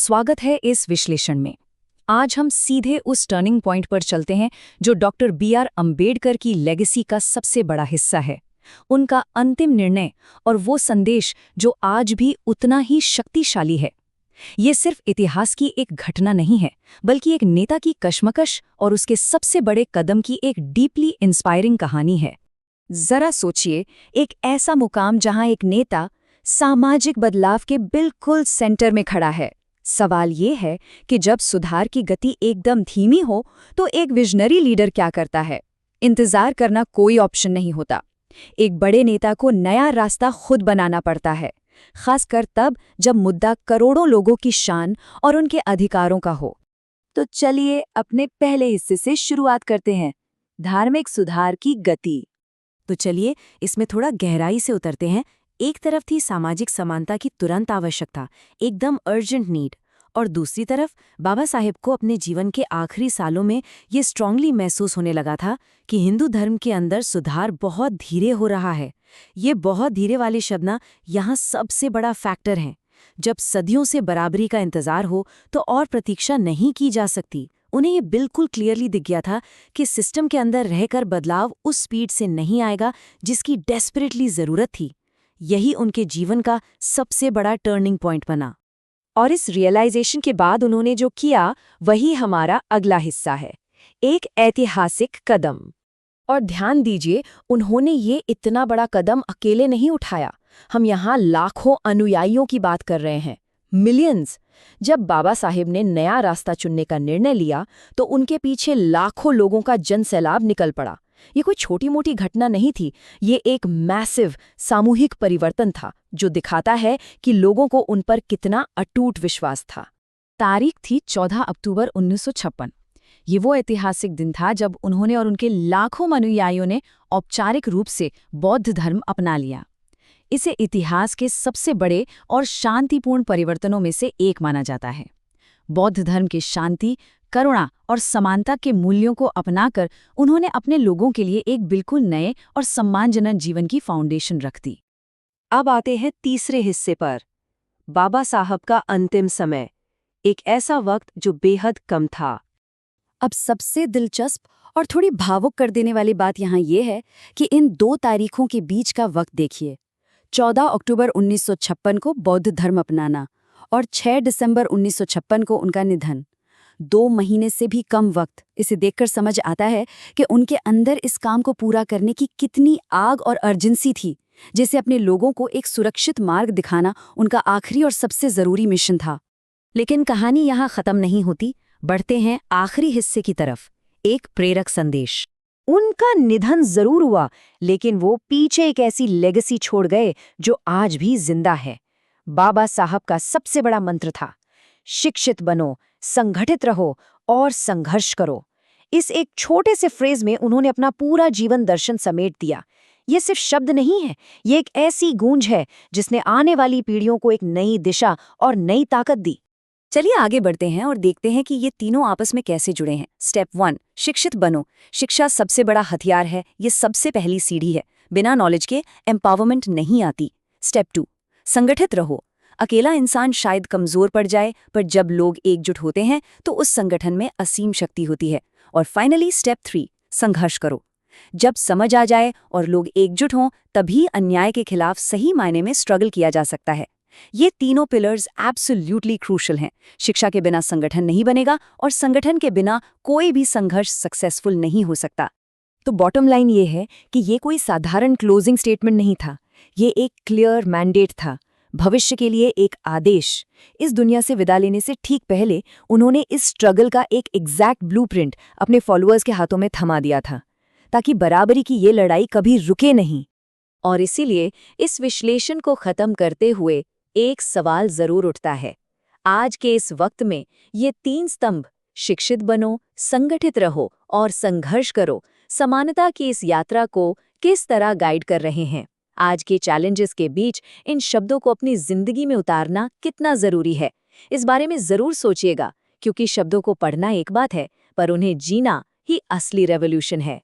स्वागत है इस विश्लेषण में। आज हम सीधे उस टर्निंग पॉइंट पर चलते हैं जो डॉक्टर बी.आर. अम्बेडकर की लेगेसी का सबसे बड़ा हिस्सा है। उनका अंतिम निर्णय और वो संदेश जो आज भी उतना ही शक्तिशाली है। ये सिर्फ इतिहास की एक घटना नहीं है, बल्कि एक नेता की कश्मकश और उसके सबसे बड़े कदम की एक डीपली इंस्पायरिंग कहानी है। जरा सोचिए, एक ऐसा मुकाम जहां एक नेता सामाजिक बदलाव के बिल्कुल सेंटर में खड़ा है। सवाल ये है कि जब सुधार की गति एकदम धीमी हो तो एक विजनरी लीडर क्या करता है? इंतजार करना कोई ऑप्शन नहीं होता। एक बड़े नेता को नया रास्ता खुद बनाना पड़ता है, खासकर तब जब मुद्दा करोड़ों लोगों की शान और उनके अधिकारों का हो। तो चलिए अपने पहले हिस्से से शुरुआत करते हैं, धार्मिक सुधार की गति। तो चलिए इसमें थोड़ा गहराई से उतरते हैं। एक तरफ थी सामाजिक समानता की तुरंत आवश्यकता, एकदम अर्जेंट नीड, और दूसरी तरफ बाबा साहेब को अपने जीवन के आखिरी सालों में ये स्ट्रांगली महसूस होने लगा था कि हिंदू धर्म के अंदर सुधार बहुत धीरे हो रहा है। ये बहुत धीरे वाले शब्द ना यहाँ सबसे बड़ा फैक्टर हैं। जब सदियों से बराबरी का इंतजार हो तो और प्रतीक्षा नहीं की जा सकती। उन्हें ये बिल्कुल क्लियरली दिख गया था कि सिस्टम के अंदर रहकर बदलाव उस स्पीड से नहीं आएगा जिसकी डेस्परेटली ज़रूरत थी। यही उनके जीवन का सबसे बड़ा टर्निंग पॉइंट बना। और इस रियलाइजेशन के बाद उन्होंने जो किया वही हमारा अगला हिस्सा है, एक ऐतिहासिक कदम। और ध्यान दीजिए, उन्होंने ये इतना बड़ा कदम अकेले नहीं उठाया। हम यहाँ लाखों अनुयायियों की बात कर रहे हैं, मिलियंस। जब बाबा साहेब ने नया रास्ता चुनने का निर्णय लिया तो उनके पीछे लाखों लोगों का जनसैलाब निकल पड़ा। ये कोई छोटी मोटी घटना नहीं थी, ये एक मैसिव सामूहिक परिवर्तन था जो दिखाता है कि लोगों को उन पर कितना अटूट विश्वास था। तारीख थी 14 अक्टूबर 1956। ये वो ऐतिहासिक दिन था जब उन्होंने और उनके लाखों अनुयायियों ने औपचारिक रूप से बौद्ध धर्म अपना लिया। इसे इतिहास के सबसे बड़े और शांतिपूर्ण परिवर्तनों में से एक माना जाता है। बौद्ध धर्म की शांति, करुणा और समानता के मूल्यों को अपनाकर उन्होंने अपने लोगों के लिए एक बिल्कुल नए और सम्मानजनक जीवन की फाउंडेशन रख दी। अब आते हैं तीसरे हिस्से पर, बाबा साहब का अंतिम समय, एक ऐसा वक्त जो बेहद कम था। अब सबसे दिलचस्प और थोड़ी भावुक कर देने वाली बात यहाँ ये है कि इन दो तारीखों के बीच का वक्त देखिए। 14 अक्टूबर 1956 को बौद्ध धर्म अपनाना और 6 दिसंबर 1956 को उनका निधन। 2 महीने से भी कम वक्त। इसे देखकर समझ आता है कि उनके अंदर इस काम को पूरा करने की कितनी आग और अर्जेंसी थी। जैसे अपने लोगों को एक सुरक्षित मार्ग दिखाना उनका आखिरी और सबसे ज़रूरी मिशन था। लेकिन कहानी यहाँ ख़त्म नहीं होती। बढ़ते हैं आखिरी हिस्से की तरफ, एक प्रेरक संदेश। उनका निधन ज़रूर हुआ, लेकिन वो पीछे एक ऐसी लेगेसी छोड़ गए जो आज भी जिंदा है। बाबा साहब का सबसे बड़ा मंत्र था, शिक्षित बनो, संगठित रहो और संघर्ष करो। इस एक छोटे से फ्रेज में उन्होंने अपना पूरा जीवन दर्शन समेट दिया। ये सिर्फ शब्द नहीं है, ये एक ऐसी गूंज है जिसने आने वाली पीढ़ियों को एक नई दिशा और नई ताकत दी। चलिए आगे बढ़ते हैं और देखते हैं कि ये तीनों आपस में कैसे जुड़े हैं। स्टेप 1, शिक्षित बनो। शिक्षा सबसे बड़ा हथियार है, ये सबसे पहली सीढ़ी है। बिना नॉलेज के एम्पावरमेंट नहीं आती। स्टेप 2, संगठित रहो। अकेला इंसान शायद कमजोर पड़ जाए, पर जब लोग एकजुट होते हैं तो उस संगठन में असीम शक्ति होती है। और फाइनली स्टेप 3, संघर्ष करो। जब समझ आ जाए और लोग एकजुट हों, तभी अन्याय के खिलाफ सही मायने में स्ट्रगल किया जा सकता है। ये तीनों पिलर्स एब्सोल्यूटली क्रूशल हैं। शिक्षा के बिना संगठन नहीं बनेगा और संगठन के बिना कोई भी संघर्ष सक्सेसफुल नहीं हो सकता। तो बॉटम लाइन ये है कि ये कोई साधारण क्लोजिंग स्टेटमेंट नहीं था, ये एक क्लियर मैंडेट था, भविष्य के लिए एक आदेश। इस दुनिया से विदा लेने से ठीक पहले उन्होंने इस स्ट्रगल का एक एग्जैक्ट ब्लूप्रिंट अपने फॉलोअर्स के हाथों में थमा दिया था, ताकि बराबरी की ये लड़ाई कभी रुके नहीं। और इसीलिए इस विश्लेषण को खत्म करते हुए एक सवाल जरूर उठता है, आज के इस वक्त में ये 3 स्तंभ, शिक्षित बनो, संगठित रहो और संघर्ष करो, समानता की इस यात्रा को किस तरह गाइड कर रहे हैं? आज के चैलेंजेस के बीच इन शब्दों को अपनी जिंदगी में उतारना कितना जरूरी है? इस बारे में जरूर सोचिएगा, क्योंकि शब्दों को पढ़ना एक बात है, पर उन्हें जीना ही असली रेवोल्यूशन है।